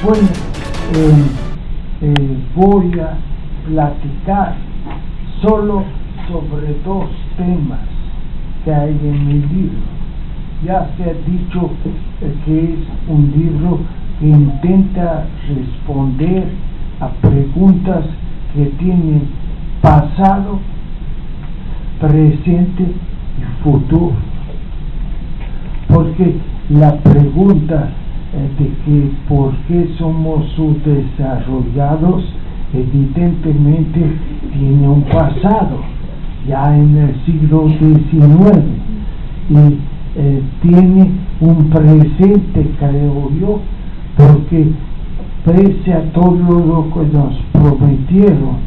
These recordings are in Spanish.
Bueno, voy a platicar solo sobre 2 temas que hay en mi libro. Ya se ha dicho que es un libro que intenta responder a preguntas que tienen pasado, presente y futuro. Porque la pregunta de que por qué somos subdesarrollados evidentemente tiene un pasado, ya en el siglo XIX, y tiene un presente, creo yo, porque pese a todo lo que nos prometieron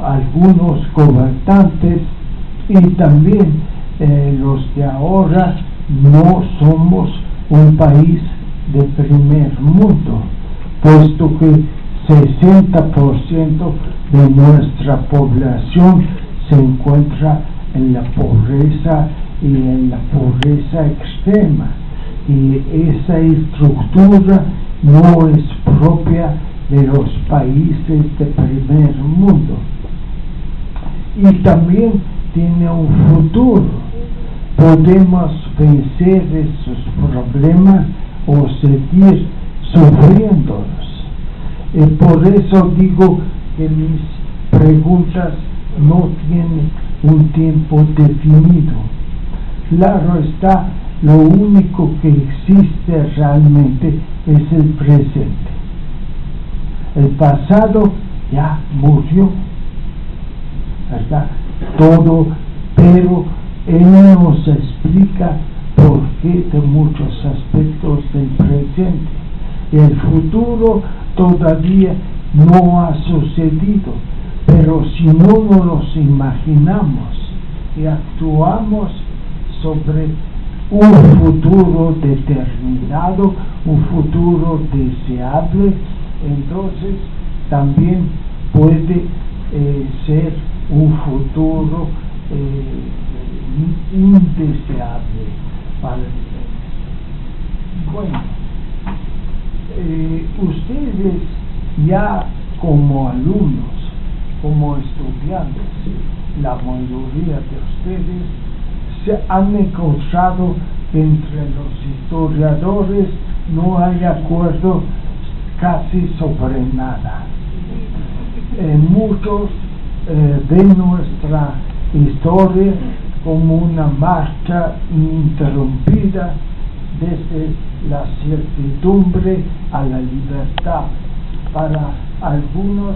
algunos gobernantes y también los de ahora, no somos un país de primer mundo, puesto que 60% de nuestra población se encuentra en la pobreza y en la pobreza extrema, y esa estructura no es propia de los países de primer mundo. Y también tiene un futuro. Podemos vencer esos problemas o seguir sufriéndolos. Por eso digo que mis preguntas no tienen un tiempo definido. Claro está, lo único que existe realmente es el presente. El pasado ya murió, ¿verdad? Todo, pero él nos explica por qué de muchos aspectos del presente. El futuro todavía no ha sucedido, pero si no nos los imaginamos y actuamos sobre un futuro determinado, un futuro deseable, entonces también puede ser un futuro indeseable para el mundo. Bueno, ustedes ya como alumnos, como estudiantes, la mayoría de ustedes se han encontrado que entre los historiadores no hay acuerdo casi sobre nada. Muchos ven nuestra historia como una marcha ininterrumpida desde la certidumbre a la libertad. Para algunos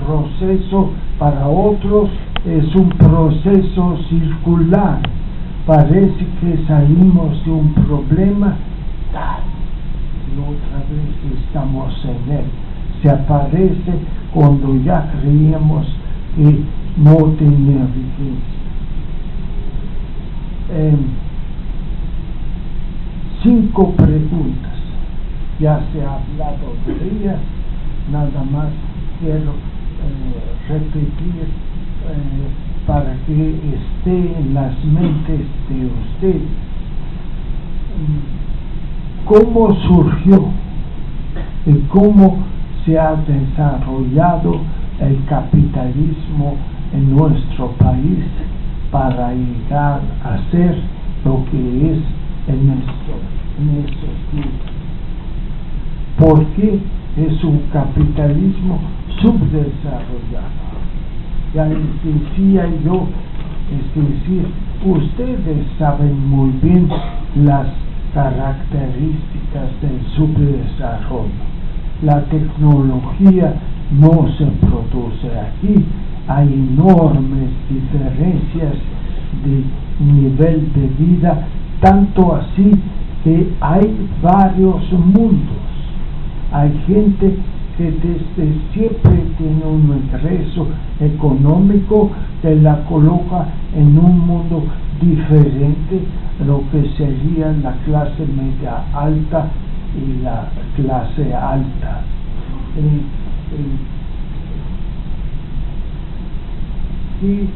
proceso, para otros es un proceso circular. Parece que salimos de un problema y otra vez estamos en él. Se aparece cuando ya creíamos que no tenía vigencia. 5 preguntas, ya se ha hablado de ellas, nada más quiero repetir para que esté en las mentes de ustedes. ¿Cómo surgió y cómo se ha desarrollado el capitalismo en nuestro país para llegar a ser lo que es en estos tiempos? ¿Por qué es un capitalismo subdesarrollado? Ya les decía yo, es decir, ustedes saben muy bien las características del subdesarrollo. La tecnología no se produce aquí, hay enormes diferencias de nivel de vida, tanto así que hay varios mundos. Hay gente que desde siempre tiene un ingreso económico que la coloca en un mundo diferente a lo que sería la clase media alta y la clase alta. ¿Qué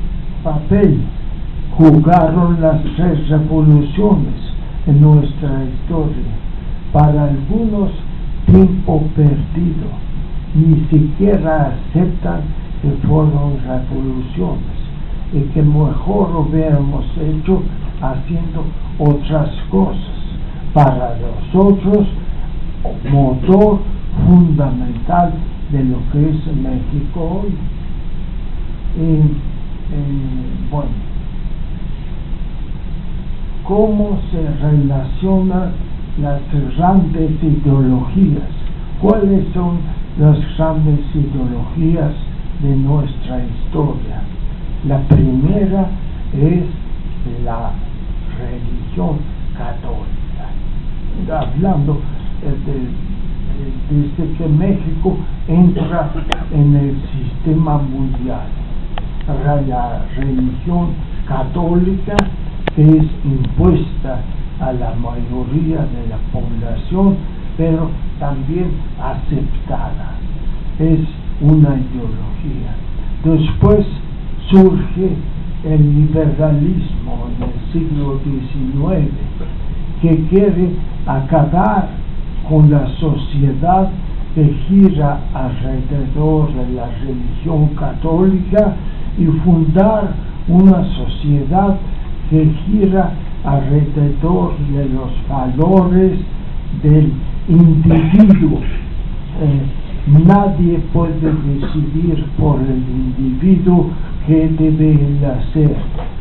papel jugaron las 3 revoluciones en nuestra historia? Para algunos tiempo perdido, ni siquiera aceptan que fueron revoluciones y que mejor hubiéramos hecho haciendo otras cosas. Para nosotros, motor fundamental de lo que es México hoy. Bueno, ¿cómo se relacionan las grandes ideologías? ¿Cuáles son las grandes ideologías de nuestra historia? La primera es la religión católica. Hablando desde que México entra en el sistema mundial, la religión católica, que es impuesta a la mayoría de la población, pero también aceptada, es una ideología. Después surge el liberalismo en el siglo XIX, que quiere acabar con la sociedad que gira alrededor de la religión católica y fundar una sociedad que gira alrededor de los valores del individuo. Nadie puede decidir por el individuo qué debe hacer.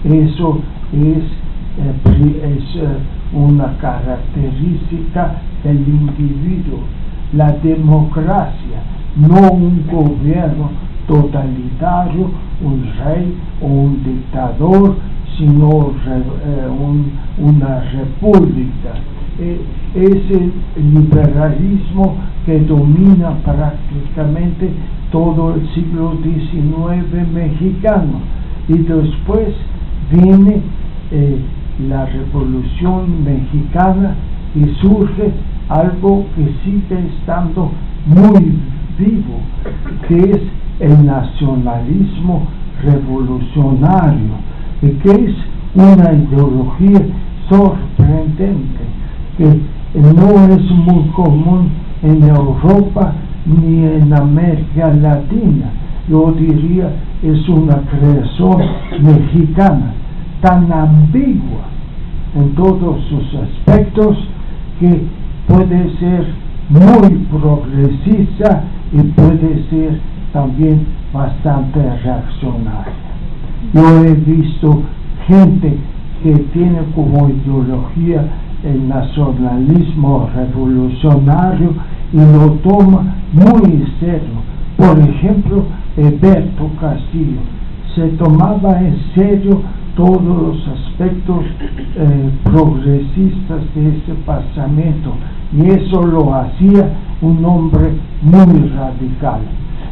Eso es una característica del individuo. La democracia, no un gobierno totalitario, un rey o un dictador, sino una república. Es el liberalismo que domina prácticamente todo el siglo XIX mexicano. Y después viene la Revolución Mexicana y surge algo que sigue estando muy vivo, que es el nacionalismo revolucionario, que es una ideología sorprendente, que no es muy común en Europa ni en América Latina. Yo diría es una creación mexicana, tan ambigua en todos sus aspectos, que puede ser muy progresista y puede ser también bastante reaccionaria. Yo he visto gente que tiene como ideología el nacionalismo revolucionario y lo toma muy en serio. Por ejemplo, Alberto Castillo se tomaba en serio todos los aspectos progresistas de ese pensamiento, y eso lo hacía un hombre muy radical.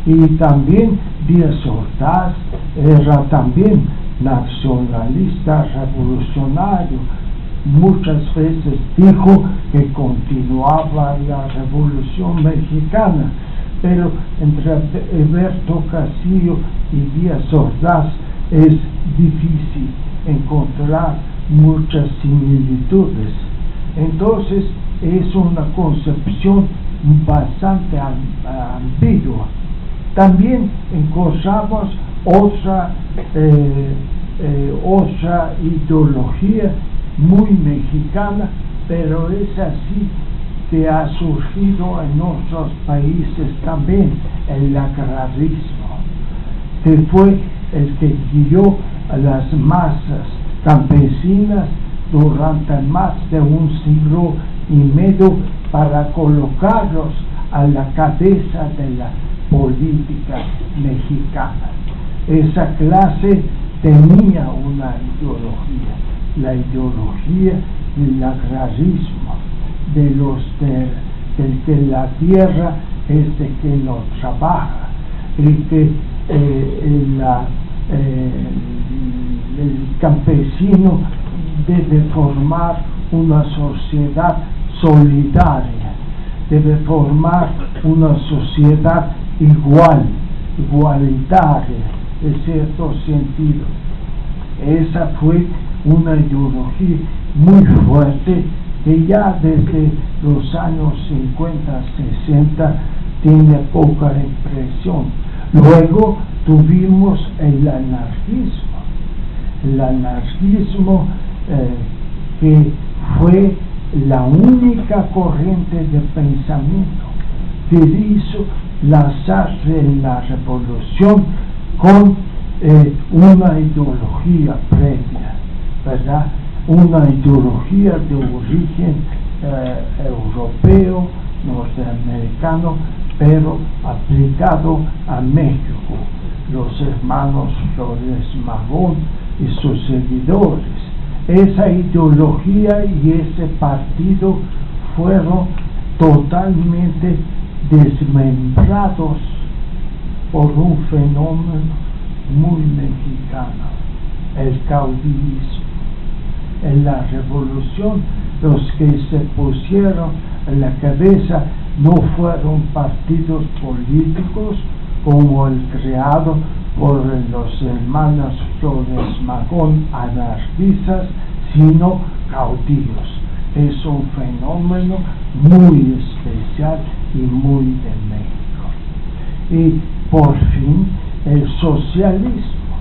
Y también Díaz Ordaz era también nacionalista revolucionario. Muchas veces dijo que continuaba la Revolución Mexicana, pero entre Alberto Castillo y Díaz Ordaz es difícil encontrar muchas similitudes. Entonces es una concepción bastante ambigua. También encontramos otra ideología muy mexicana, pero es así que ha surgido en otros países también, el agrarismo, que fue el que guió a las masas campesinas durante más de un siglo y medio para colocarlos a la cabeza de la política mexicana. Esa clase tenía una ideología, la ideología del agrarismo, del que la tierra es de quien lo trabaja, y que el campesino debe formar una sociedad solidaria, debe formar una sociedad igualitaria, en cierto sentido. Esa fue una ideología muy fuerte que ya desde los años 50, 60 tiene poca impresión. Luego tuvimos el anarquismo. El anarquismo que fue la única corriente de pensamiento que hizo lanzarse en la revolución con una ideología previa, ¿verdad? Una ideología de origen europeo, norteamericano, pero aplicado a México. Los hermanos Flores Magón y sus seguidores. Esa ideología y ese partido fueron totalmente desmembrados por un fenómeno muy mexicano, el caudillismo. En la revolución, los que se pusieron en la cabeza no fueron partidos políticos como el creado por los hermanos Flores Magón, anarquistas, sino caudillos. Es un fenómeno muy especial y muy de México. Y por fin el socialismo,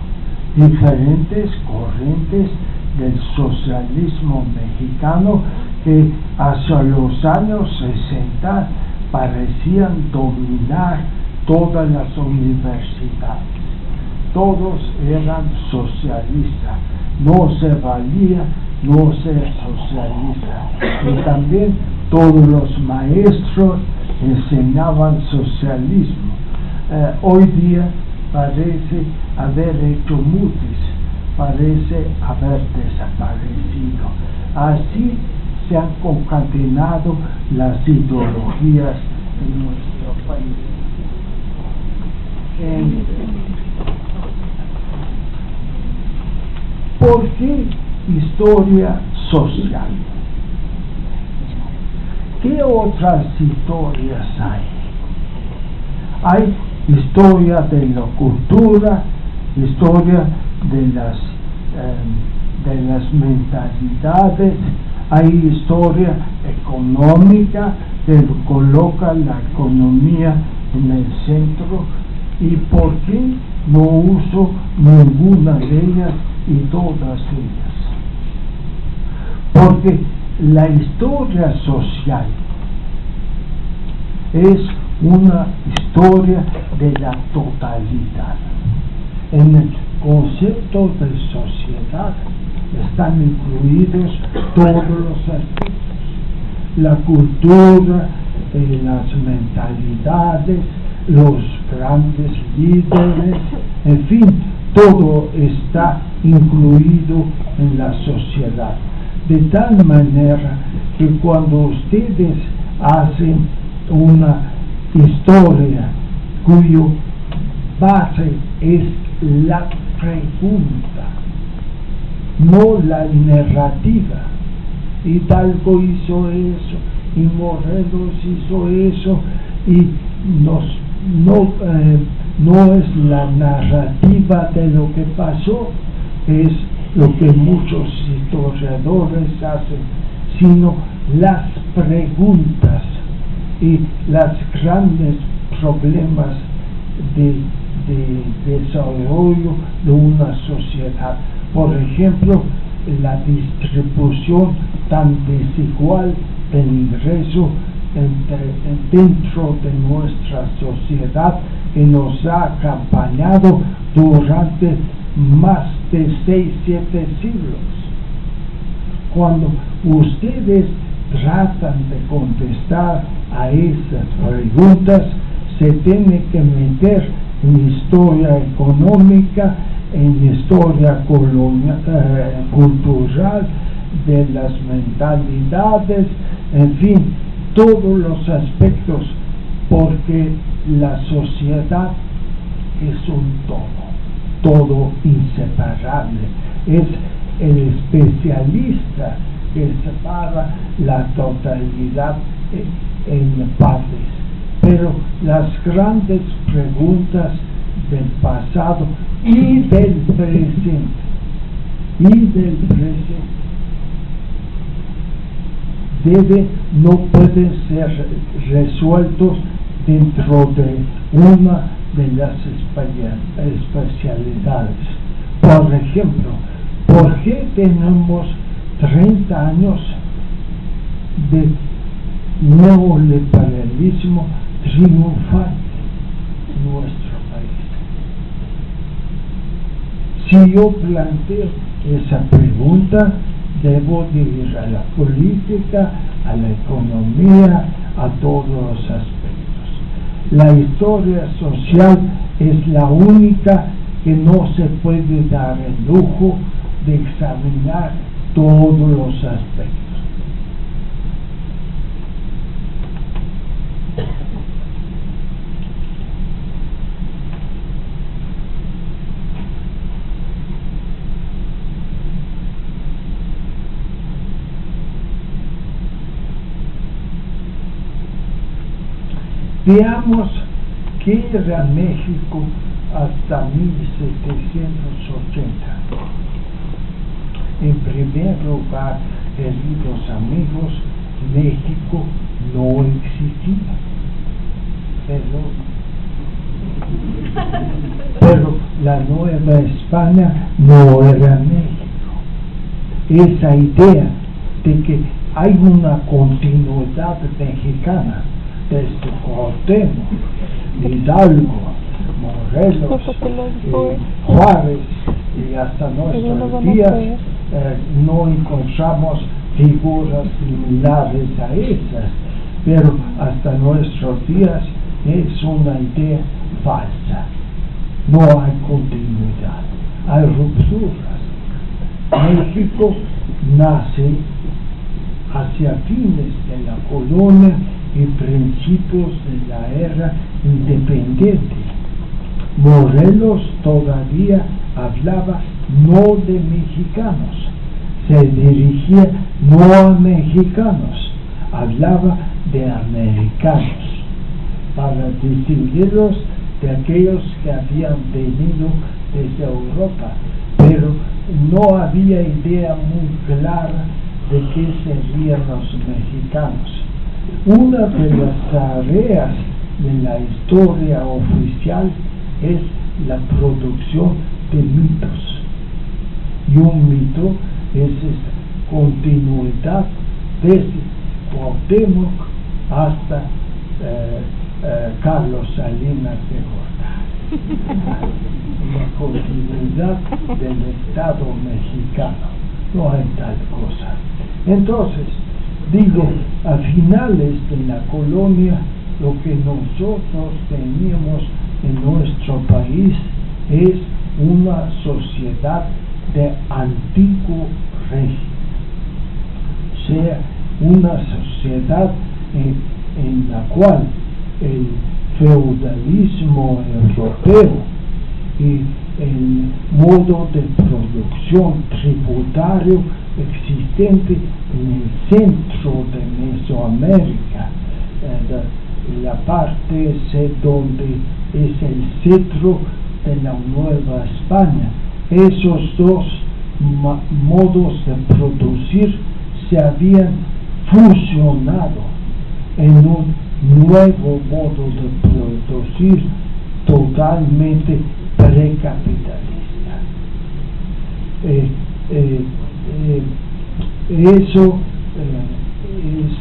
diferentes corrientes del socialismo mexicano que hacia los años 60 parecían dominar todas las universidades. Todos eran socialistas, no se valía no ser socialista. Y también todos los maestros enseñaban socialismo. Hoy día parece haber hecho mutis, parece haber desaparecido. Así se han concatenado las ideologías en nuestro país. ¿Por qué historia social? ¿Qué otras historias hay? Hay historia de la cultura, historia de las mentalidades, hay historia económica que coloca la economía en el centro. ¿Y por qué no uso ninguna de ellas y todas ellas? Porque la historia social es una historia de la totalidad. En el concepto de sociedad están incluidos todos los aspectos: la cultura, las mentalidades, los grandes líderes, en fin, todo está incluido en la sociedad. De tal manera que cuando ustedes hacen una historia cuyo base es la pregunta, no la narrativa, Hidalgo hizo eso y Morelos hizo eso, y no es la narrativa de lo que pasó, es lo que muchos historiadores hacen, sino las preguntas y los grandes problemas de desarrollo de una sociedad. Por ejemplo, la distribución tan desigual del ingreso dentro de nuestra sociedad, que nos ha acompañado durante más de 6-7 siglos. Cuando ustedes tratan de contestar a esas preguntas, se tiene que meter en historia económica, en historia cultural, de las mentalidades, en fin, todos los aspectos, porque la sociedad es un todo inseparable. Es el especialista que separa la totalidad en partes. Pero las grandes preguntas del pasado y del presente, no pueden ser resueltos dentro de una de las especialidades. Por ejemplo, ¿por qué tenemos 30 años de neoliberalismo triunfante en nuestro país? Si yo planteo esa pregunta, debo de ir a la política, a la economía, a todos los aspectos. La historia social es la única que no se puede dar el lujo de examinar todos los aspectos. Veamos qué era México hasta 1780. En primer lugar, queridos amigos, México no existía. Pero la Nueva España no era México. Esa idea de que hay una continuidad mexicana desde Cuauhtémoc, Hidalgo, Morelos, Juárez y hasta nuestros días, no encontramos figuras similares a esas, pero hasta nuestros días es una idea falsa. No hay continuidad, hay rupturas. México nace hacia fines de la colonia y principios de la era independiente. Morelos todavía hablaba no de mexicanos, se dirigía no a mexicanos, hablaba de americanos, para distinguirlos de aquellos que habían venido desde Europa, pero no había idea muy clara de qué serían los mexicanos. Una de las tareas de la historia oficial es la producción de mitos, y un mito es esta continuidad desde Cuauhtémoc hasta Carlos Salinas de Gortari. La continuidad del Estado mexicano, no hay tal cosa. Entonces, digo, a finales de la colonia, lo que nosotros teníamos en nuestro país es una sociedad de antiguo régimen, o sea, una sociedad en la cual el feudalismo europeo y el modo de producción tributario existente en el centro de Mesoamérica, la parte donde es el centro de la Nueva España. Esos dos modos de producir se habían fusionado en un nuevo modo de producir totalmente precapitalista. Eso es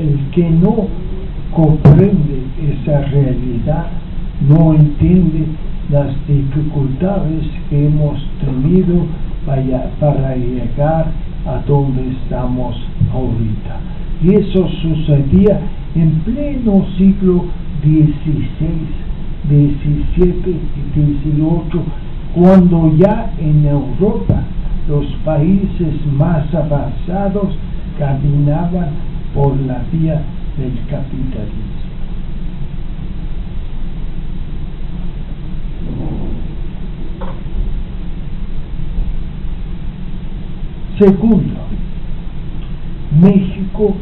el que no comprende esa realidad, no entiende las dificultades que hemos tenido para llegar a donde estamos ahorita. Y eso sucedía en pleno siglo XVI, XVII y XVIII, cuando ya en Europa los países más avanzados caminaban por la vía del capitalismo. Segundo, México,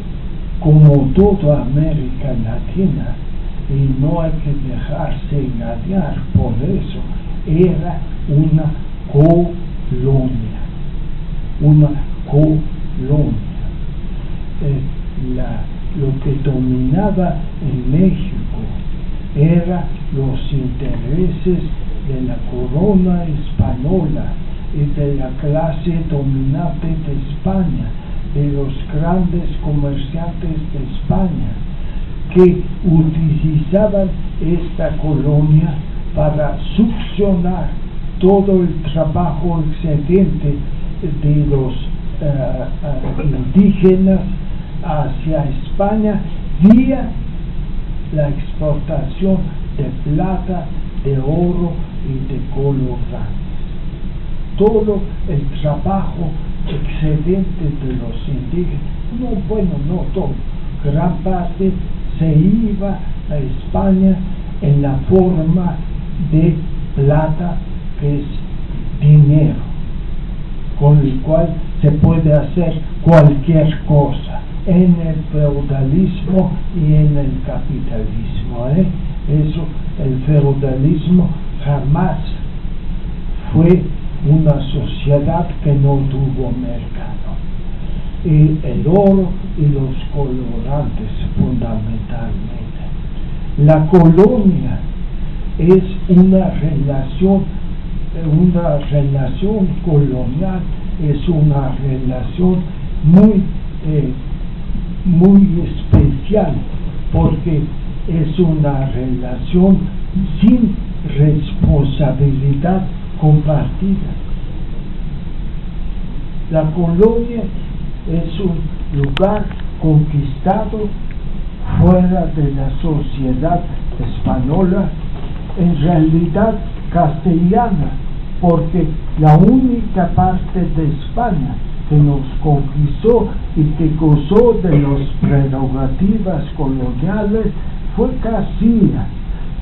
como toda América Latina, y no hay que dejarse engañar por eso, era una colonia. lo que dominaba en México eran los intereses de la corona española y de la clase dominante de España, de los grandes comerciantes de España, que utilizaban esta colonia para succionar todo el trabajo excedente de los indígenas hacia España vía la exportación de plata, de oro y de colorantes. Todo el trabajo excedente de los indígenas, no todo, gran parte se iba a España en la forma de plata, que es dinero, con el cual se puede hacer cualquier cosa en el feudalismo y en el capitalismo. Eso, el feudalismo jamás fue una sociedad que no tuvo mercado. Y el oro y los colorantes fundamentalmente. La colonia es una relación colonial, es una relación muy especial, porque es una relación sin responsabilidad compartida. La colonia es un lugar conquistado fuera de la sociedad española, en realidad castellana, porque la única parte de España que nos conquistó y que gozó de las prerrogativas coloniales fue Castilla,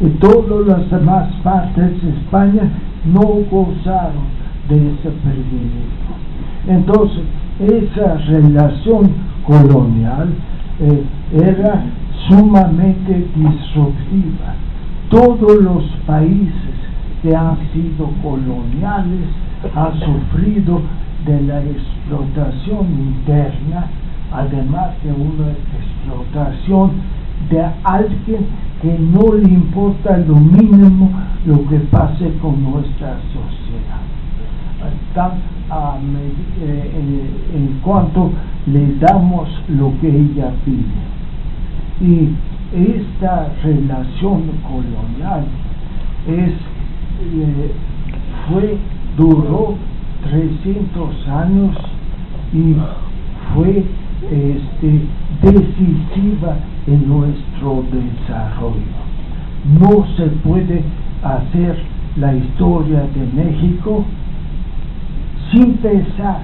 y todas las demás partes de España no gozaron de ese privilegio. Entonces, esa relación colonial era sumamente disruptiva. Todos los países que han sido coloniales han sufrido de la explotación interna, además de una explotación de alguien que no le importa lo mínimo lo que pase con nuestra sociedad. En cuanto le damos lo que ella pide. Y esta relación colonial duró 300 años y fue decisiva en nuestro desarrollo. No se puede hacer la historia de México sin pensar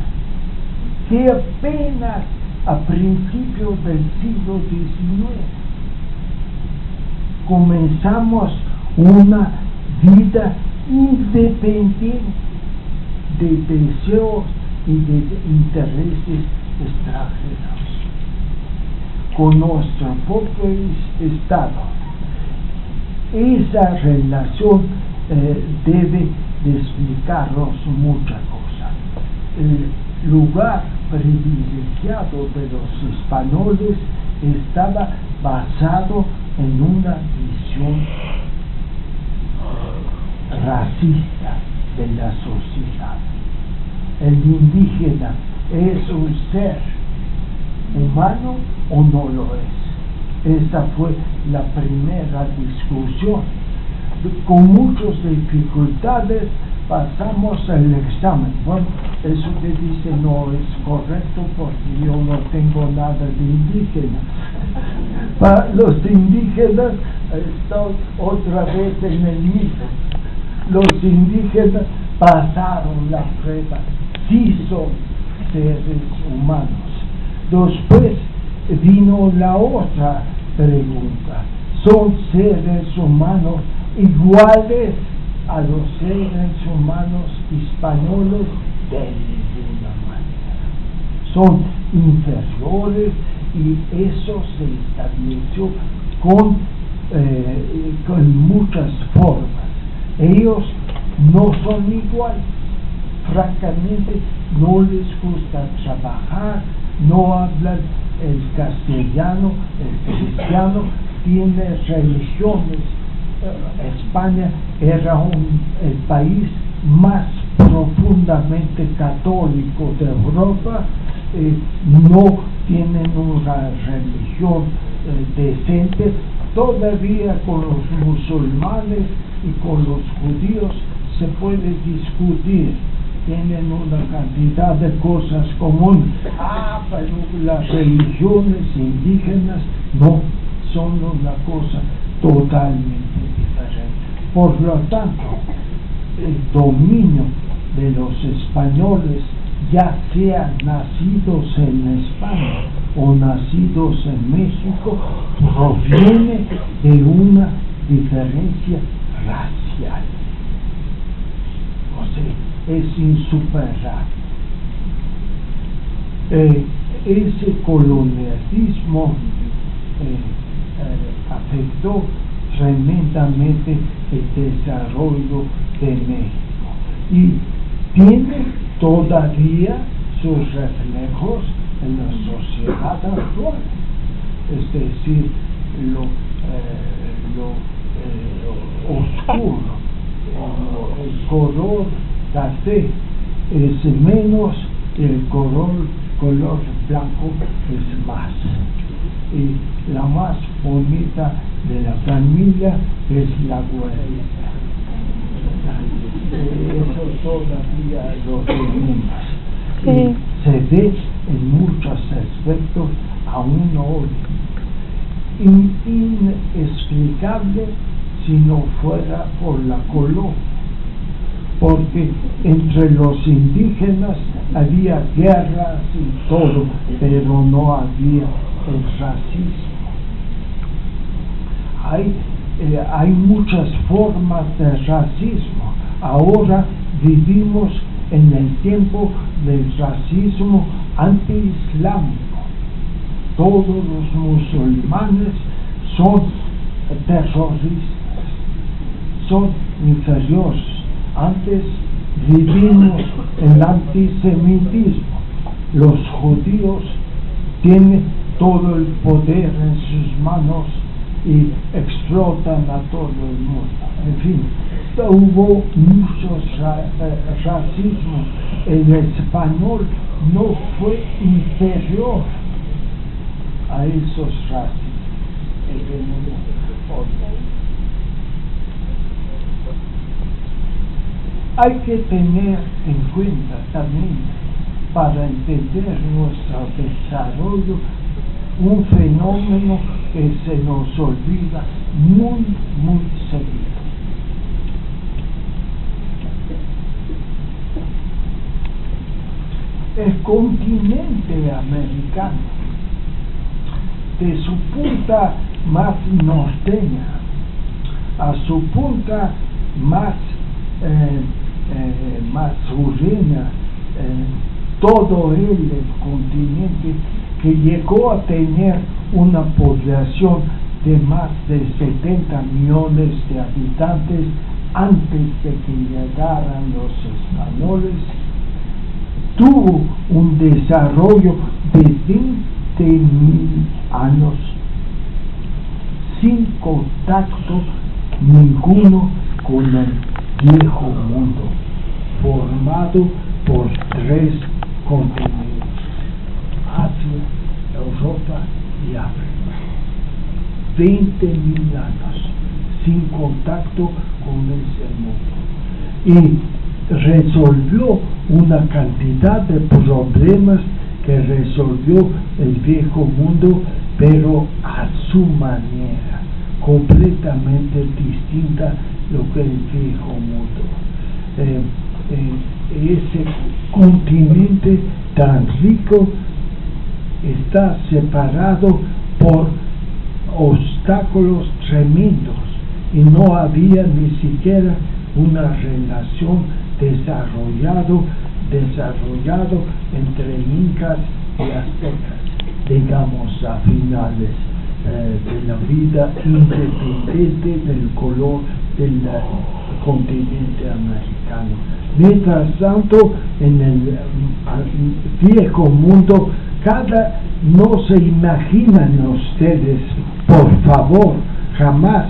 que apenas a principios del siglo XIX comenzamos una vida independiente de deseos y de intereses extranjeros, con nuestro propio Estado. Esa relación debe de explicarnos muchas cosas. El lugar privilegiado de los españoles estaba basado en una visión racista de la sociedad. El indígena es un ser humano o no lo es. Esta fue la primera discusión. Con muchas dificultades pasamos el examen. Bueno, eso que dice no es correcto porque yo no tengo nada de indígena. Para los indígenas están otra vez en el mismo. Los indígenas pasaron la prueba, sí son seres humanos. Después vino la otra pregunta: ¿son seres humanos iguales a los seres humanos españoles? De ninguna manera. Son inferiores, y eso se estableció con muchas formas. Ellos no son iguales. Francamente, no les gusta trabajar, no hablan el castellano, el cristiano, tiene religiones. España era el país más profundamente católico de Europa, no tienen una religión decente. Todavía con los musulmanes y con los judíos se puede discutir, tienen una cantidad de cosas comunes, pero las religiones indígenas no, son una cosa totalmente diferente. Por lo tanto, el dominio de los españoles, ya sean nacidos en España o nacidos en México, proviene de una diferencia racial. O sea, es insuperable. Ese colonialismo afectó tremendamente el desarrollo de México y tiene todavía sus reflejos en la sociedad actual, es decir, lo oscuro, el color café es menos, el color blanco es más. Y la más bonita de la familia es la güerita. Eso todavía lo tenemos. Sí. Se ve en muchos aspectos aún hoy. Inexplicable si no fuera por la colonia, porque entre los indígenas había guerras y todo, pero no había el racismo. Hay muchas formas de racismo. Ahora vivimos en el tiempo del racismo anti-islámico. Todos los musulmanes son terroristas, son inferiores. Antes vivimos el antisemitismo. Los judíos tienen todo el poder en sus manos y explotan a todo el mundo. En fin, hubo muchos racismo. El español no fue inferior a esos racismos. Hay que tener en cuenta también, para entender nuestro desarrollo, un fenómeno que se nos olvida muy, muy seguido. El continente americano, de su punta más norteña a su punta más surreña, todo el continente, que llegó a tener una población de más de 70 millones de habitantes antes de que llegaran los españoles, tuvo un desarrollo de 20.000 años sin contacto ninguno con el viejo mundo, formado por 3 continentes: Asia, Europa y África. 20.000 años sin contacto con ese mundo, y resolvió una cantidad de problemas que resolvió el viejo mundo, pero a su manera, completamente distinta lo que el viejo mundo. Ese continente tan rico está separado por obstáculos tremendos y no había ni siquiera una relación desarrollado entre incas y aztecas, digamos, a finales de la vida, independiente del color del continente americano. Mientras tanto, en el viejo mundo, cada no se imaginan ustedes, por favor, jamás,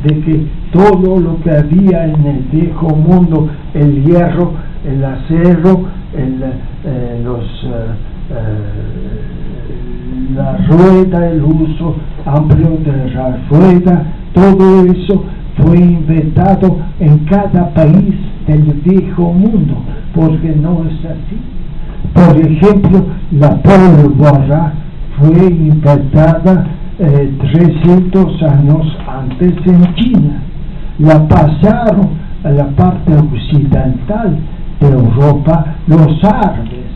de que todo lo que había en el viejo mundo, el hierro, el acero, la rueda, el uso amplio de la rueda, todo eso fue inventado en cada país del viejo mundo, porque no es así. Por ejemplo, la pólvora fue inventada 300 años antes en China. La pasaron a la parte occidental de Europa los árabes,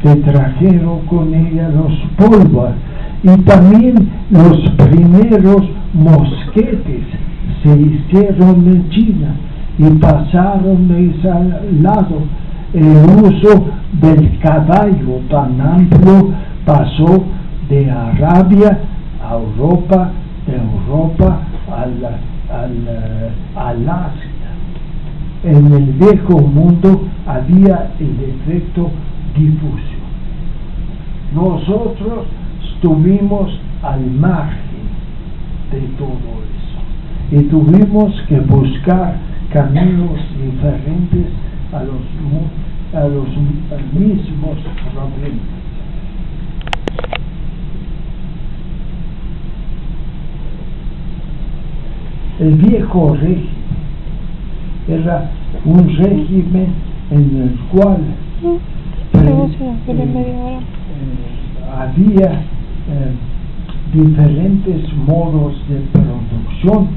que trajeron con ella los pólvoras, y también los primeros mosquetes se hicieron en China y pasaron de ese lado. El uso del caballo tan amplio pasó de Arabia a Europa, de Europa al Asia. En el viejo mundo había el efecto difusión. Nosotros estuvimos al margen de todo eso y tuvimos que buscar caminos diferentes a los mismos problemas. El viejo régimen era un régimen en el cual había diferentes modos de producción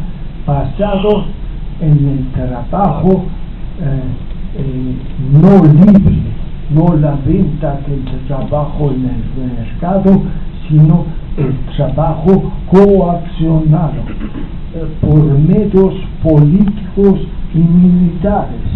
basados en el trabajo no libre, no la venta del trabajo en el mercado, sino el trabajo coaccionado por medios políticos y militares.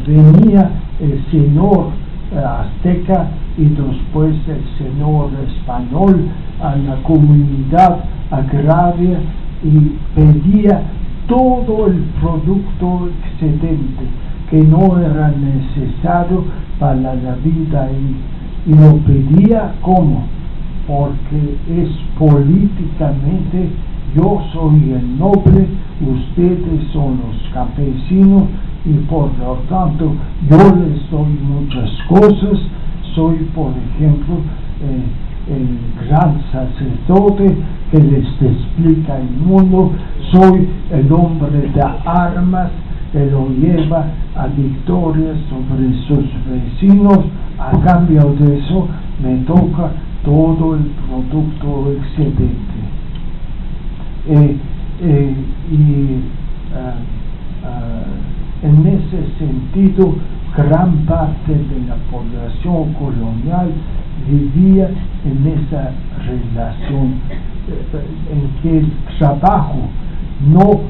Venía el señor azteca y después el señor español a la comunidad agraria y pedía todo el producto excedente que no era necesario para la vida, y lo pedía como, porque es políticamente, yo soy el noble, ustedes son los campesinos, y por lo tanto yo les doy muchas cosas. Soy, por ejemplo, el gran sacerdote que les explica el mundo, soy el hombre de armas que lo lleva a victorias sobre sus vecinos. A cambio de eso me toca todo el producto excedente. En ese sentido, gran parte de la población colonial vivía en esa relación en que el trabajo no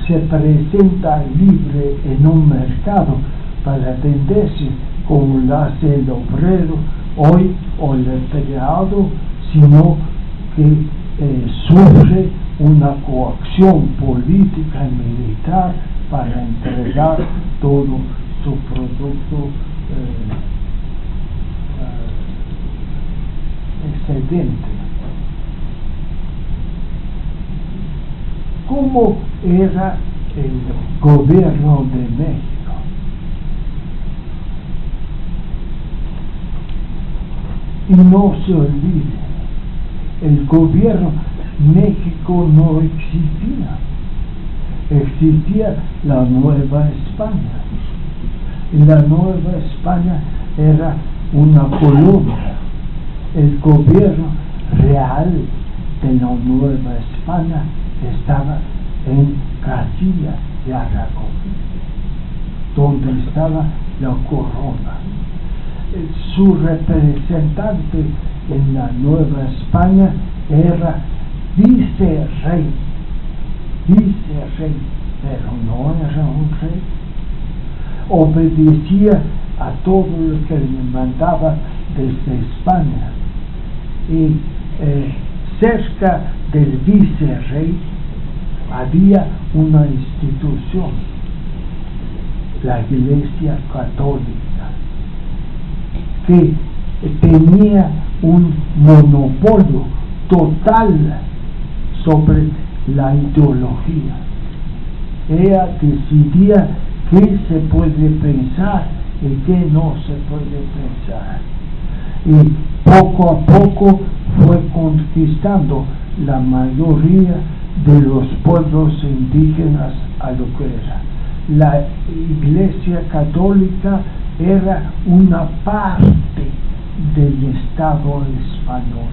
se presenta libre en un mercado para atenderse como lo hace el obrero hoy o el empleado, sino que sufre una coacción política y militar para entregar todo su producto excedente. ¿Cómo era el gobierno de México? Y no se olvide, el gobierno México no existía. Existía la Nueva España. Y la Nueva España era una colonia. El gobierno real de la Nueva España estaba en Castilla y Aragón, donde estaba la corona. Su representante en la Nueva España era vicerrey, pero no era un rey. Obedecía a todo lo que le mandaba desde España. Y cerca del vicerrey había una institución, la Iglesia Católica, que tenía un monopolio total sobre la ideología. Ella decidía qué se puede pensar y qué no se puede pensar. Y poco a poco fue conquistando la mayoría de los pueblos indígenas a lo que era. La Iglesia Católica era una parte del Estado español.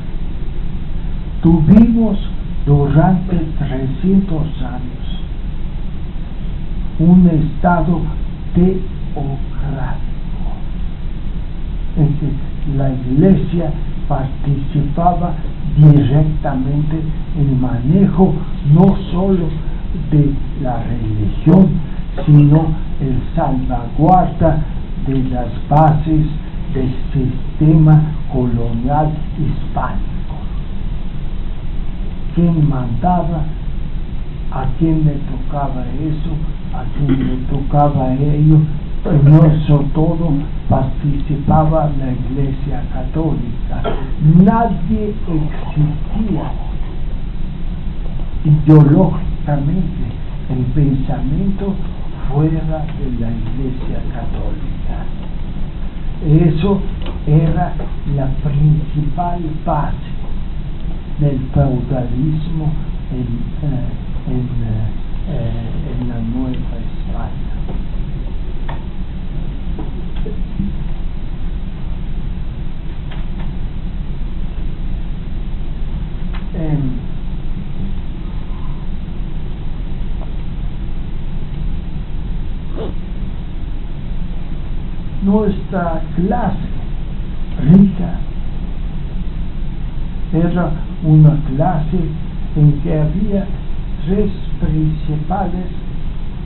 Tuvimos durante 300 años un Estado teocrático, en que la Iglesia participaba directamente en el manejo no solo de la religión, sino el salvaguarda de las bases del sistema colonial hispánico. ¿Quién mandaba? ¿A quién le tocaba eso? ¿A quién le tocaba ello? En eso todo participaba la Iglesia Católica. Nadie existía ideológicamente en pensamiento fuera de la Iglesia Católica. Eso era la principal base del feudalismo en la Nueva España. Nuestra clase rica era una clase en que había tres principales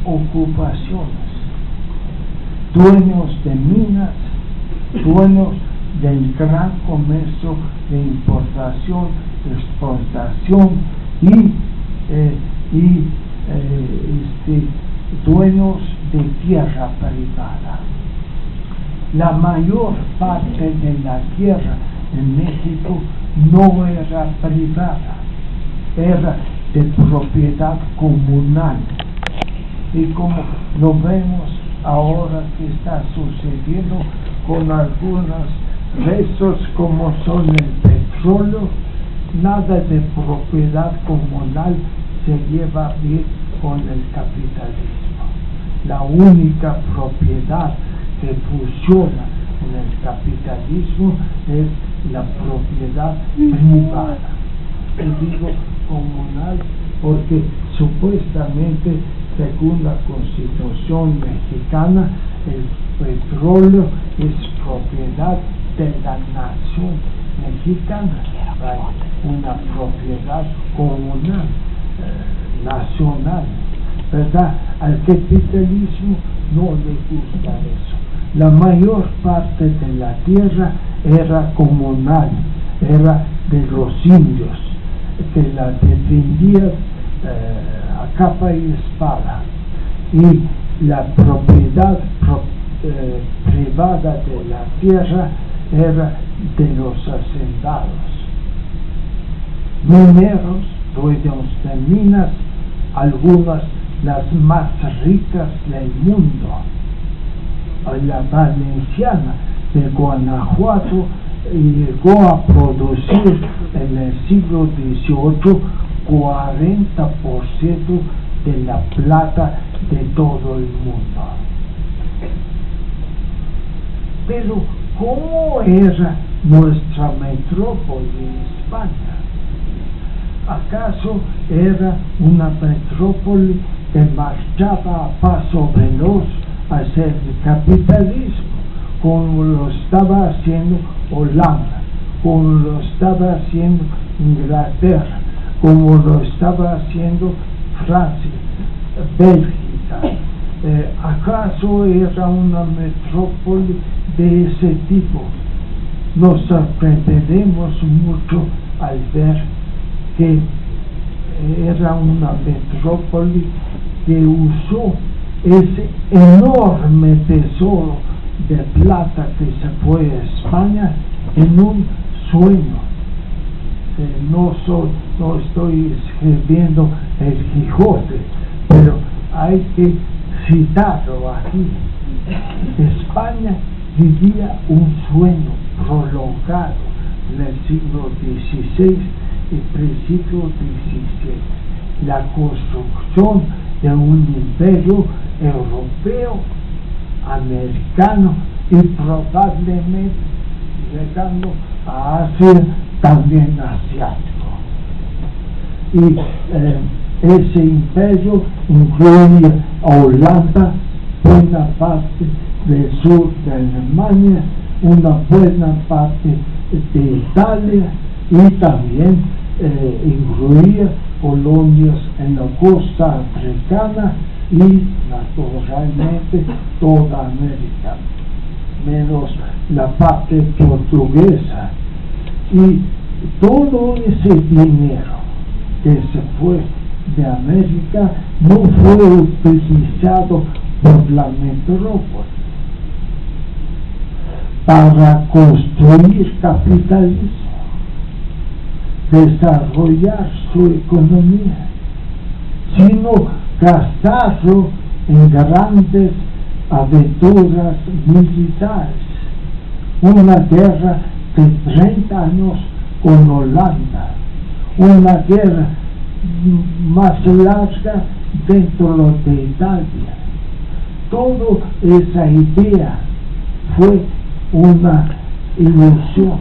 ocupaciones: dueños de minas, dueños del gran comercio de importación, exportación y dueños de tierra privada. La mayor parte de la tierra en México no era privada, era de propiedad comunal. Y como lo vemos ahora que está sucediendo con algunos restos como son el petróleo, nada de propiedad comunal se lleva bien con el capitalismo. La única propiedad que funciona en el capitalismo es la propiedad privada. Y digo comunal porque supuestamente, según la Constitución mexicana, el petróleo es propiedad de la nación mexicana. Hay una propiedad comunal, nacional, ¿verdad? Al capitalismo no le gusta eso. La mayor parte de la tierra era comunal, era de los indios, que la defendían a capa y espada. Y la propiedad privada de la tierra era de los hacendados. Mineros, dueños de minas, algunas las más ricas del mundo. La Valenciana de Guanajuato llegó a producir en el siglo XVIII 40% de la plata de todo el mundo. Pero ¿cómo era nuestra metrópoli en España? ¿Acaso era una metrópoli que marchaba a paso veloz hacia el capitalismo, como lo estaba haciendo Holanda, como lo estaba haciendo Inglaterra, como lo estaba haciendo Francia, Bélgica? ¿Acaso era una metrópoli de ese tipo? Nos sorprenderemos mucho al ver que era una metrópoli que usó ese enorme tesoro de plata que se fue a España en un sueño. No estoy escribiendo el Quijote, pero hay que citarlo aquí. España vivía un sueño prolongado en el siglo XVI y principio XVII, la construcción de un imperio europeo, americano y probablemente llegando a Asia, también asiático. Y ese imperio incluía a Holanda, buena parte del sur de Alemania, una buena parte de Italia, y también incluía colonias en la costa africana y naturalmente toda América, menos la parte portuguesa. Y todo ese dinero que se fue de América no fue utilizado por la metrópoli para construir capitalismo, desarrollar su economía, sino gastarlo en grandes aventuras militares. Una guerra de 30 años con Holanda, una guerra más larga dentro de Italia. Toda esa idea fue una ilusión,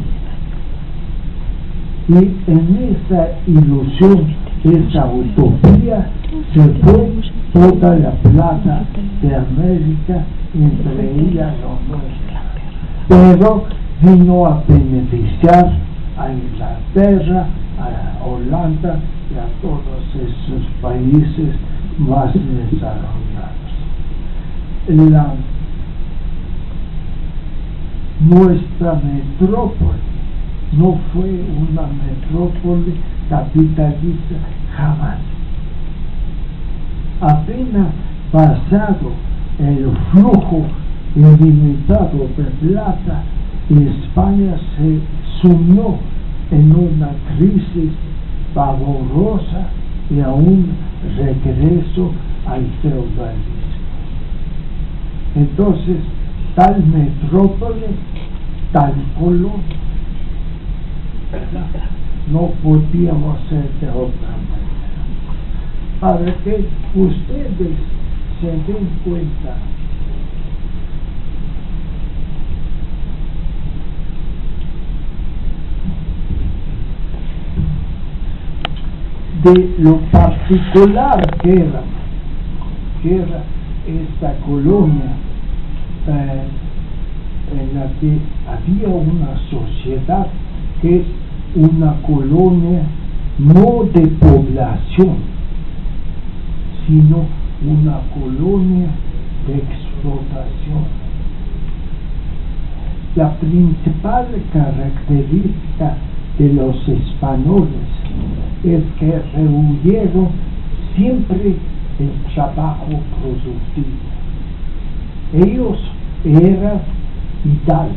y en esa ilusión, esa utopía, se fue toda la plata de América, entre ellas la nuestra, pero vino a beneficiar a Inglaterra, a Holanda y a todos esos países más desarrollados. Nuestra metrópoli no fue una metrópoli capitalista jamás. Apenas pasado el flujo ilimitado de plata, España se sumió en una crisis pavorosa y a un regreso al feudalismo. Entonces, tal metrópoli, tal colonia, no podíamos ser de otra manera. Para que ustedes se den cuenta de lo particular que era esta colonia, en la que había una sociedad que es una colonia no de población, sino una colonia de explotación. La principal característica de los españoles es que rehuyeron siempre el trabajo productivo. Ellos eran hidalgos,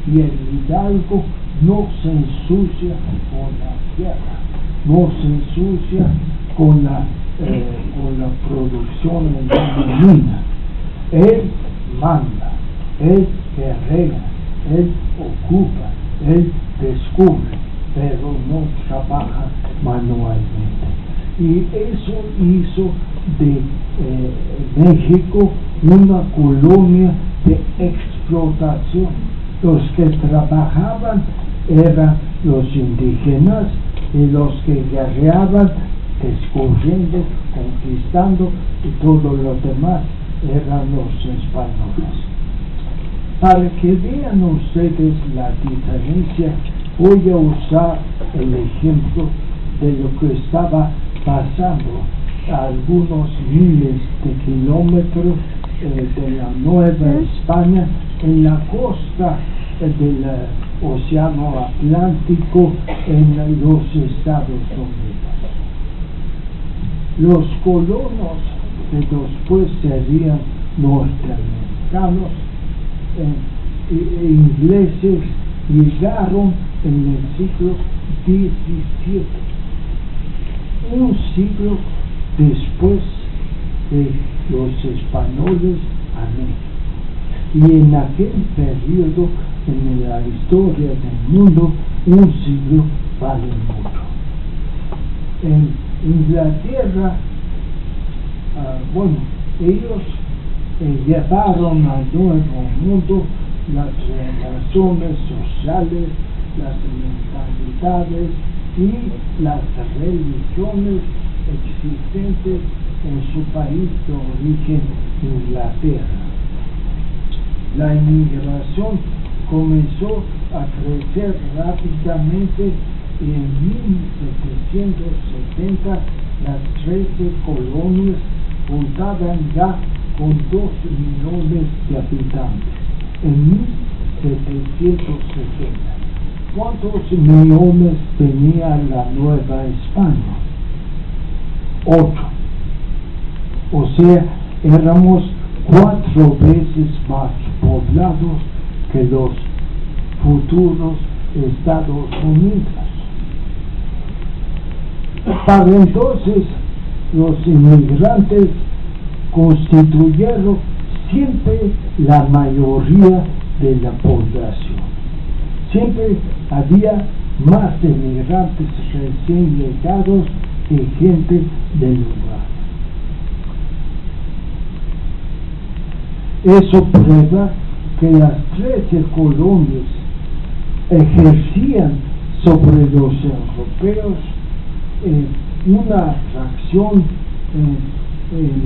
y el hidalgo no se ensucia con la tierra, no se ensucia con la producción en la mina. Él manda, él guerrea, él ocupa, él descubre, pero no trabaja manualmente. Y eso hizo de México una colonia de explotación. Los que trabajaban eran los indígenas, y los que guerreaban, descubriendo, conquistando, y todo lo demás eran los españoles. Para que vean ustedes la diferencia, voy a usar el ejemplo de lo que estaba pasando a algunos miles de kilómetros de la Nueva España, en la costa del Océano Atlántico, en los Estados Unidos. Los colonos, que después serían norteamericanos, ingleses, llegaron en el siglo XVII, un siglo después de los españoles a México. Y en aquel periodo en la historia del mundo, un siglo vale mucho. En Inglaterra, ellos llevaron al Nuevo Mundo las relaciones sociales, las mentalidades y las religiones existentes en su país de origen, Inglaterra. La inmigración comenzó a crecer rápidamente y en 1770 las 13 colonias contaban ya con 2 millones de habitantes. En 1770, ¿cuántos millones tenía la Nueva España? 8. O sea, éramos 4 veces más poblados que los futuros Estados Unidos. Para entonces, los inmigrantes constituyeron siempre la mayoría de la población. Siempre había más inmigrantes recién llegados que gente del lugar. Eso prueba que las 13 colonias ejercían sobre los europeos una atracción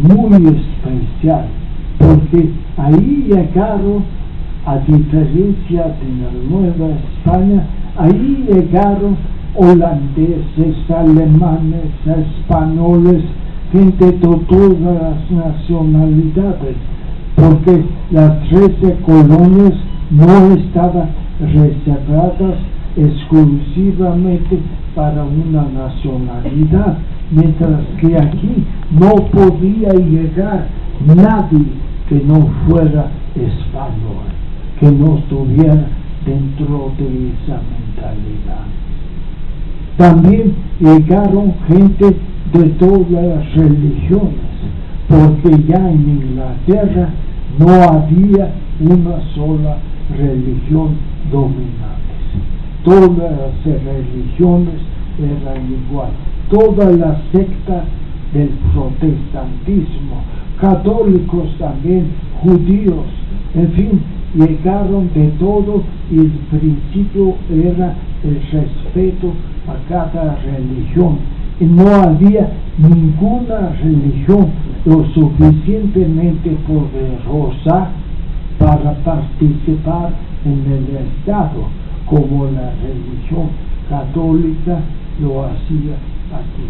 muy especial, porque ahí llegaron, a diferencia de la Nueva España, ahí llegaron holandeses, alemanes, españoles, gente de todas las nacionalidades, porque las 13 colonias no estaban reservadas exclusivamente para una nacionalidad, mientras que aquí no podía llegar nadie que no fuera español, que no estuviera dentro de esa mentalidad. También llegaron gente de todas las religiones, porque ya en Inglaterra no había una sola religión dominante. Todas las religiones eran igual. Todas las sectas del protestantismo, católicos también, judíos, en fin, llegaron de todo, y el principio era el respeto a cada religión. Y no había ninguna religión lo suficientemente poderosa para participar en el Estado, como la religión católica lo hacía aquí.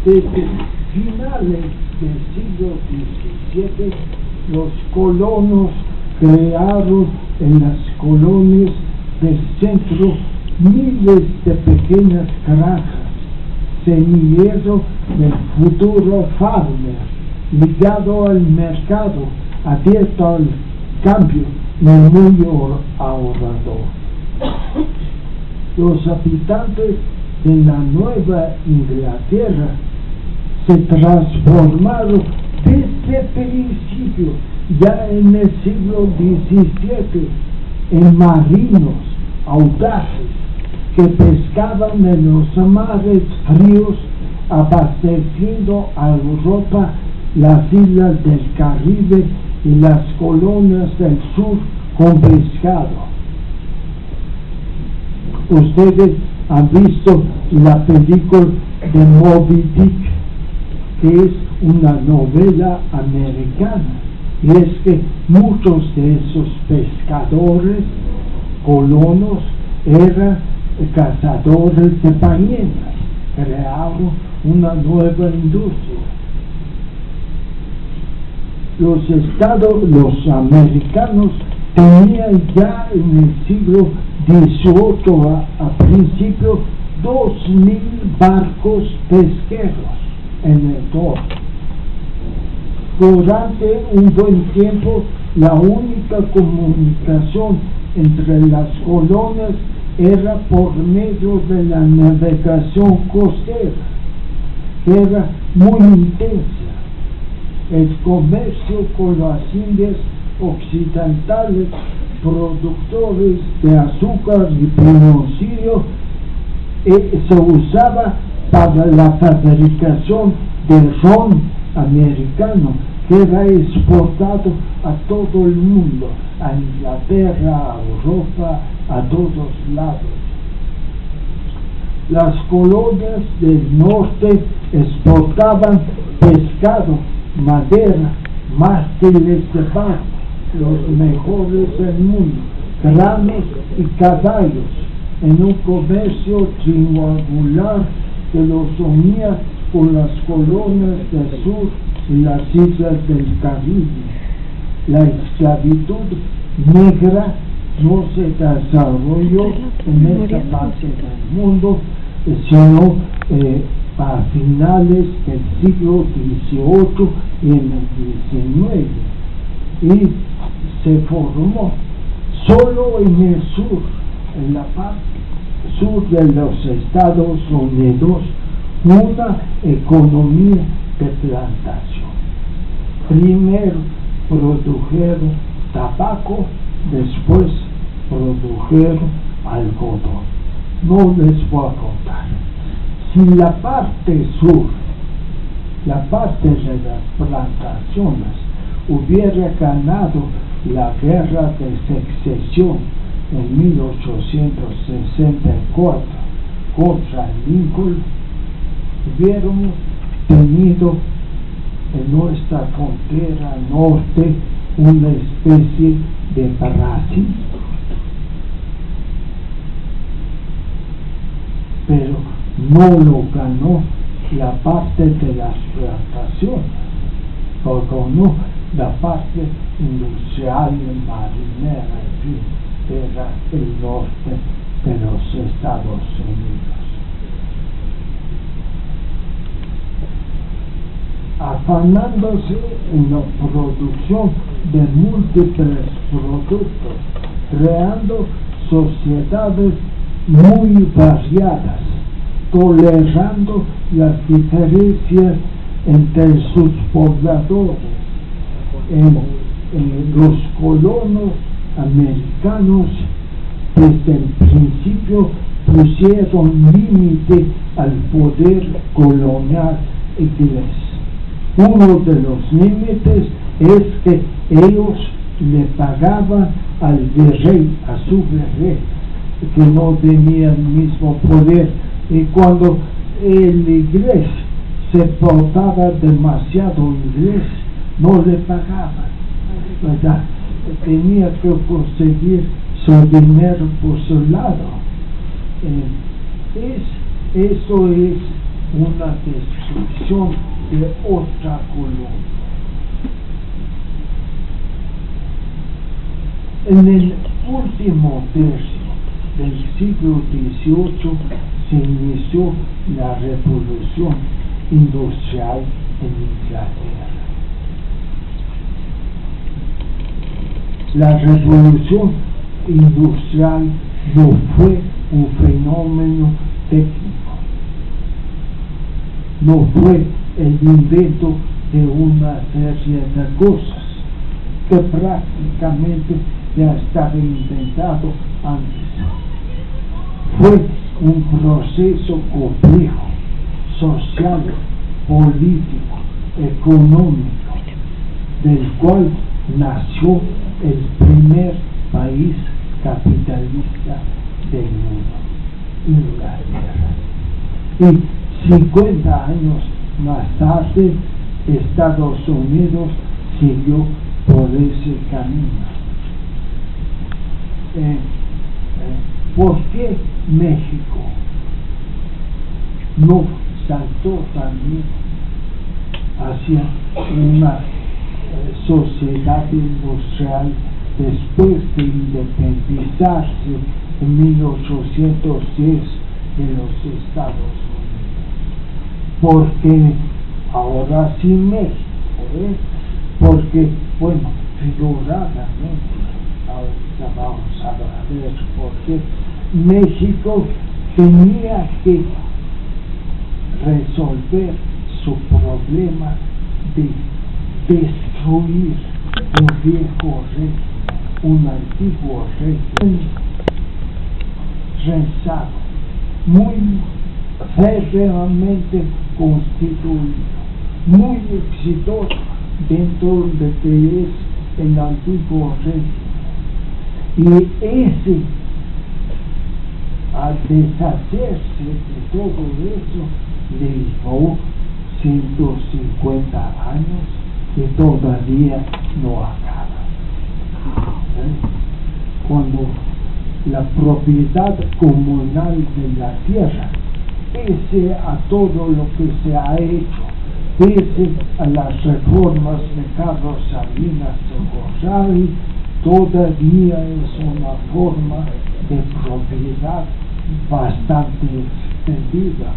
Desde finales del siglo XVII, los colonos crearon en las colonias del centro miles de pequeñas granjas, semillero del futuro farmer, ligado al mercado, abierto al cambio y muy ahorrador. Los habitantes de la Nueva Inglaterra se transformaron desde el principio, ya en el siglo XVII, en marinos audaces que pescaban en los mares fríos, abasteciendo a Europa, las islas del Caribe y las colonias del sur con pescado. Ustedes han visto la película de Moby Dick, que es una novela americana, y es que muchos de esos pescadores colonos eran cazadores de ballenas, crearon una nueva industria. Los americanos tenían ya en el siglo XVIII a principio 2,000 barcos pesqueros en el todo. Durante un buen tiempo la única comunicación entre las colonias era por medio de la navegación costera, que era muy intensa. El comercio con las Indias occidentales, productores de azúcar y piloncillo, se usaba para la fabricación del ron americano, que era exportado a todo el mundo, a Inglaterra, a Europa, a todos lados. Las colonias del norte exportaban pescado, madera, mástiles de barco, los mejores del mundo, granos y caballos, en un comercio triangular que los unía con las colonias del sur y las islas del Caribe. La esclavitud negra no se desarrolló en esta parte del mundo, sino a finales del siglo XVIII y en el XIX, y se formó solo en el sur, en la parte sur de los Estados Unidos, una economía de plantación. Primero produjeron tabaco, después produjeron algodón. No les voy a contar. Si la parte sur, la parte de las plantaciones, hubiera ganado la guerra de secesión en 1864 contra Lincoln, hubiéramos tenido en nuestra frontera norte una especie de Brasil, pero no lo ganó la parte de las plantaciones, lo ganó la parte industrial y marinera, en fin, era el norte de los Estados Unidos. Afanándose en la producción de múltiples productos, creando sociedades muy variadas, tolerando las diferencias entre sus pobladores. Los colonos americanos desde el principio pusieron límite al poder colonial inglés. Uno de los límites es que ellos le pagaban al virrey, a su virrey, que no tenía el mismo poder, y cuando el inglés se portaba demasiado inglés, no le pagaban, ¿verdad? Tenía que conseguir su dinero por su lado. Eso es una destrucción de otra colonia. En el último tercio del siglo XVIII se inició la revolución industrial en Inglaterra. La revolución industrial no fue un fenómeno técnico, no fue el invento de una serie de cosas que prácticamente ya estaba inventado antes. Fue un proceso complejo, social, político, económico, del cual nació el primer país capitalista del mundo, Inglaterra. Y 50 años más tarde, Estados Unidos siguió por ese camino. ¿Por qué México no saltó también hacia una sociedad industrial después de independizarse en 1810 de los Estados Unidos? Porque ahora sí México, porque bueno, figuradamente. Ahorita vamos a ver porque México tenía que resolver su problema de destruir un viejo régimen, un antiguo régimen rezado, muy férreamente constituido, muy exitoso dentro de que es el antiguo régimen. Y ese, al deshacerse de todo eso, le llevó 150 años que todavía no acaba. Cuando la propiedad comunal de la tierra, pese a todo lo que se ha hecho, pese a las reformas de Carlos Salinas de Gortari, todavía es una forma de propiedad bastante extendida.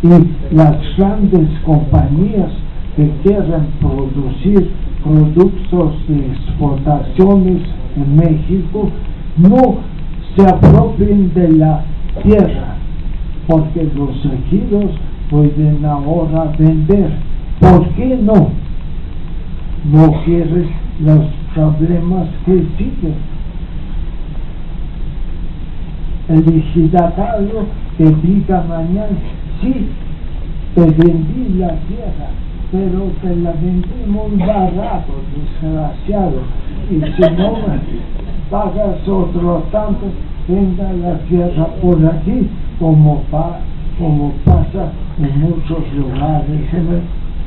Y las grandes compañías que quieren producir productos de exportaciones en México no se apropien de la tierra, porque los ejidos pueden ahora vender. ¿Por qué no? No quieren los problemas que siguen. El ejidatario que diga mañana, sí, te vendí la tierra, pero te la vendí muy barato, desgraciado, y si no pagas otro tanto, venga la tierra por aquí, como pasa en muchos lugares.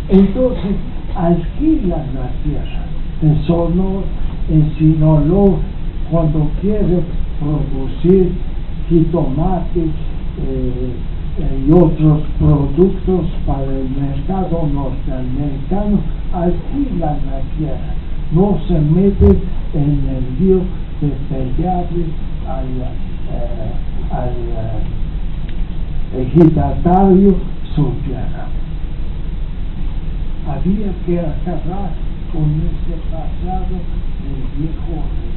Entonces alquilan la tierra. En Sinaloa, cuando quiere producir jitomates y otros productos para el mercado norteamericano, alquilan la tierra, no se meten en el lío de pelearle al ejidatario su tierra. Había que acabar con ese pasado del viejo rey.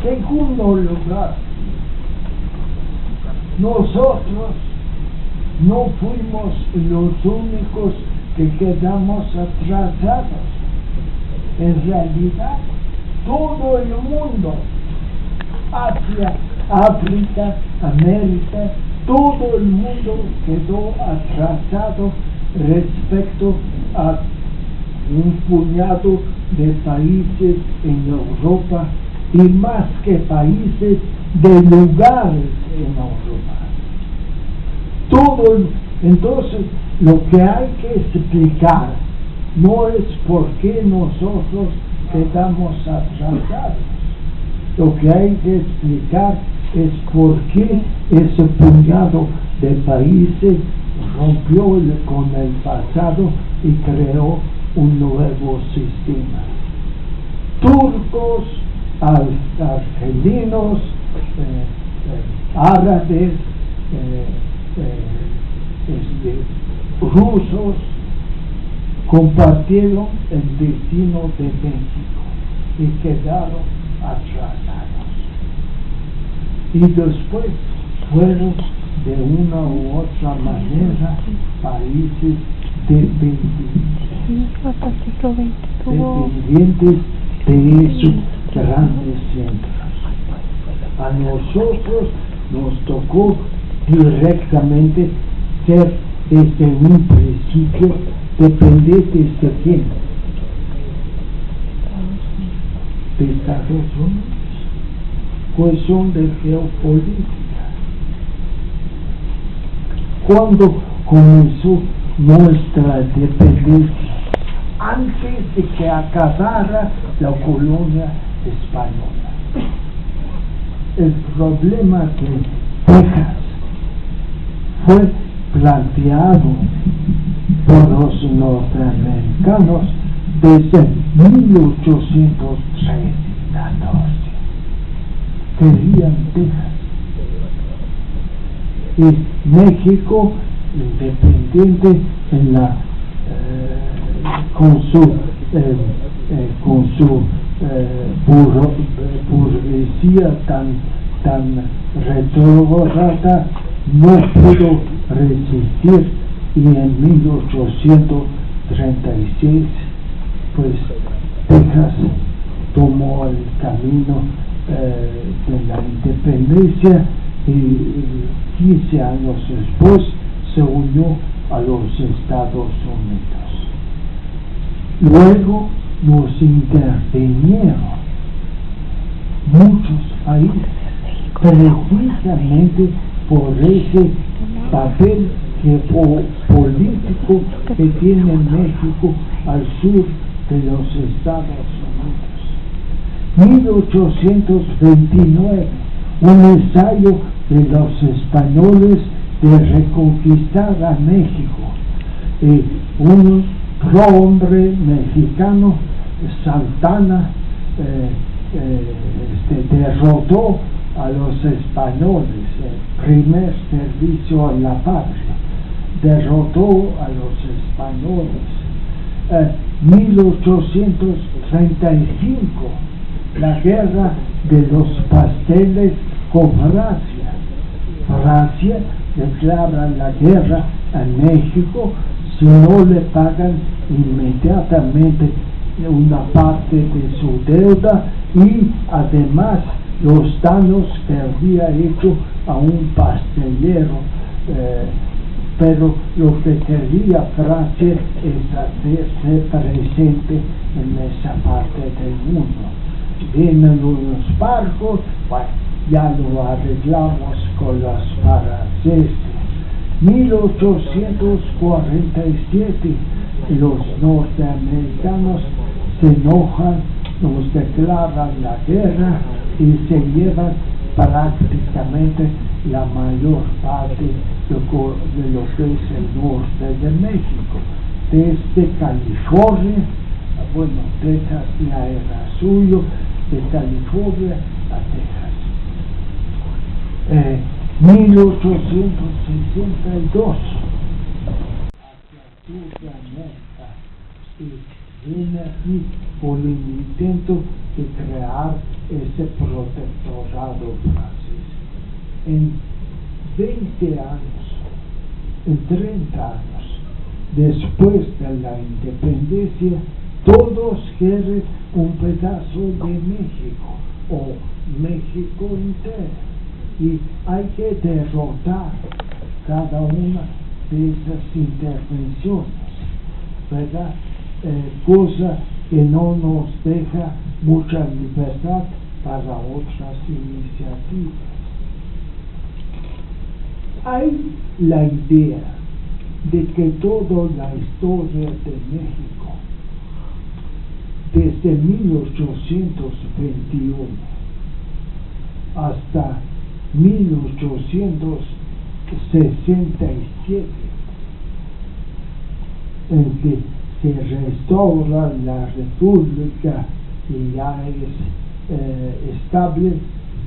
Segundo lugar, nosotros no fuimos los únicos que quedamos atrasados. En realidad, todo el mundo, Asia, África, América, todo el mundo quedó atrasado respecto a un puñado de países en Europa, y más que países, de lugares en Europa. Entonces, lo que hay que explicar no es por qué nosotros quedamos atrasados. Lo que hay que explicar es por qué ese puñado de países rompió con el pasado y creó un nuevo sistema. Turcos, argelinos, árabes, rusos, compartieron el destino de México y quedaron atrasados. Y después fueron de una u otra manera países dependientes de esos grandes centros. A nosotros nos tocó directamente ser desde un principio dependientes de quién, de Estados Unidos, cuestión de geopolítica. Cuando comenzó nuestra dependencia, antes de que acabara la colonia española. El problema de Texas fue planteado por los norteamericanos desde 1813-14. Querían Texas. Y México independiente en la con su burguesía tan retrógrada, no pudo resistir, y en 1836 pues Texas tomó el camino de la independencia, y 15 años después se unió a los Estados Unidos. Luego nos intervinieron muchos países, precisamente por ese papel político que tiene México al sur de los Estados Unidos. 1829, un ensayo de los españoles de reconquistar a México. Un prohombre mexicano, Santana, derrotó a los españoles, el primer servicio a la patria, derrotó a los españoles. 1835, la guerra de los pasteles con Francia. Francia declara la guerra a México si no le pagan inmediatamente una parte de su deuda, y además los daños que había hecho a un pastelero, pero lo que quería Francia es hacerse presente en esa parte del mundo. Vienen unos barcos, bueno, ya lo arreglamos con los franceses. 1847, los norteamericanos se enojan, nos declaran la guerra y se llevan prácticamente la mayor parte de lo que es el norte de México, desde California, bueno, Texas ya era suyo, de California a Texas. 1862, hacia América, y viene aquí por el intento de crear ese protectorado francés. En 20 años, en 30 años, después de la independencia, todos quieren un pedazo de México, o México entero, y hay que derrotar cada una de esas intervenciones, ¿verdad? Cosa que no nos deja mucha libertad para otras iniciativas. Hay la idea de que toda la historia de México, desde 1821 hasta 1867, en que se restaura la República y ya es estable,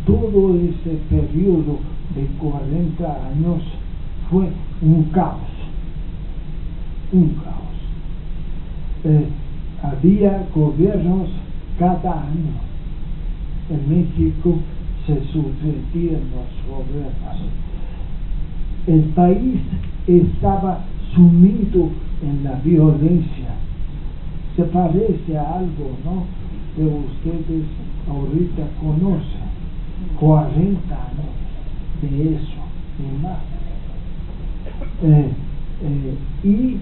todo ese periodo de 40 años fue un caos. Había gobiernos cada año. En México se sucedían los gobiernos. El país estaba sumido en la violencia. Se parece a algo, ¿no?, que ustedes ahorita conocen. 40 años de eso y más. Y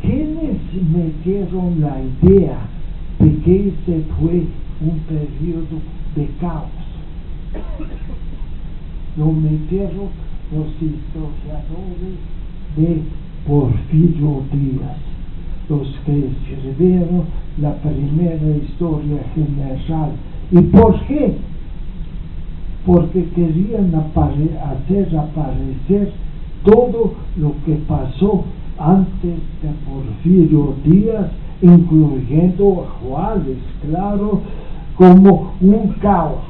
quienes metieron la idea de que ese fue un periodo de caos, lo metieron los historiadores de Porfirio Díaz, los que escribieron la primera historia general. ¿Y por qué? Porque querían hacer aparecer todo lo que pasó antes de Porfirio Díaz, incluyendo a Juárez, claro, como un caos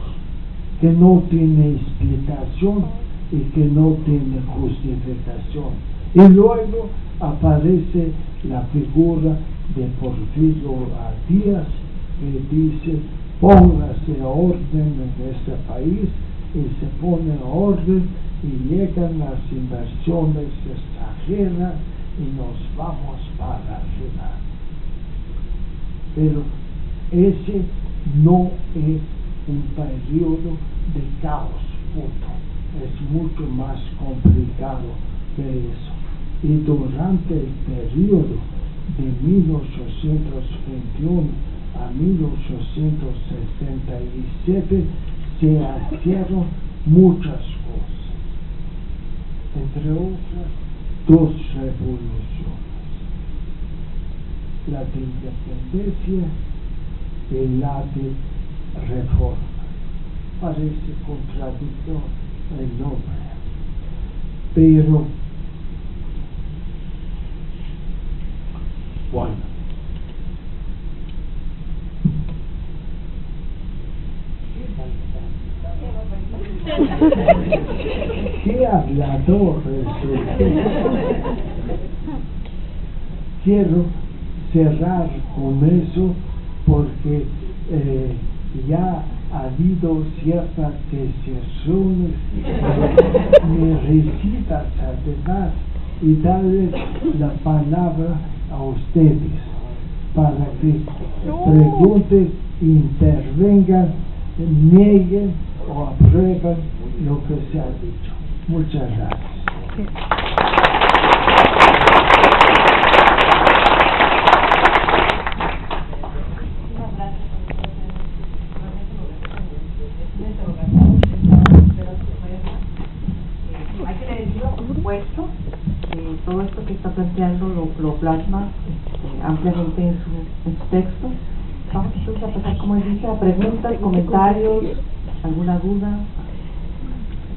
que no tiene explicación y que no tiene justificación. Y luego aparece la figura de Porfirio Díaz, que dice: póngase orden en este país, y se pone orden y llegan las inversiones extranjeras y nos vamos para arriba. Pero ese no es un periodo de caos puto, es mucho más complicado que eso. Y durante el periodo de 1821 a 1867 se hicieron muchas cosas, entre otras 2 revoluciones: la de independencia y la de reforma. Parece contradictorio el nombre, pero bueno. ¡Qué hablador es este! Quiero cerrar con eso porque ya ha habido ciertas decisiones. Necesitas además y darles la palabra a ustedes para que pregunten, intervengan, nieguen o aprueben lo que se ha dicho. Muchas gracias. Hay que leerlo, por supuesto. Todo esto que está planteando lo plasma ampliamente en su texto. Vamos entonces a pasar, como él dice, a preguntas, comentarios, alguna duda,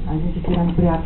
alguien que quiera ampliar.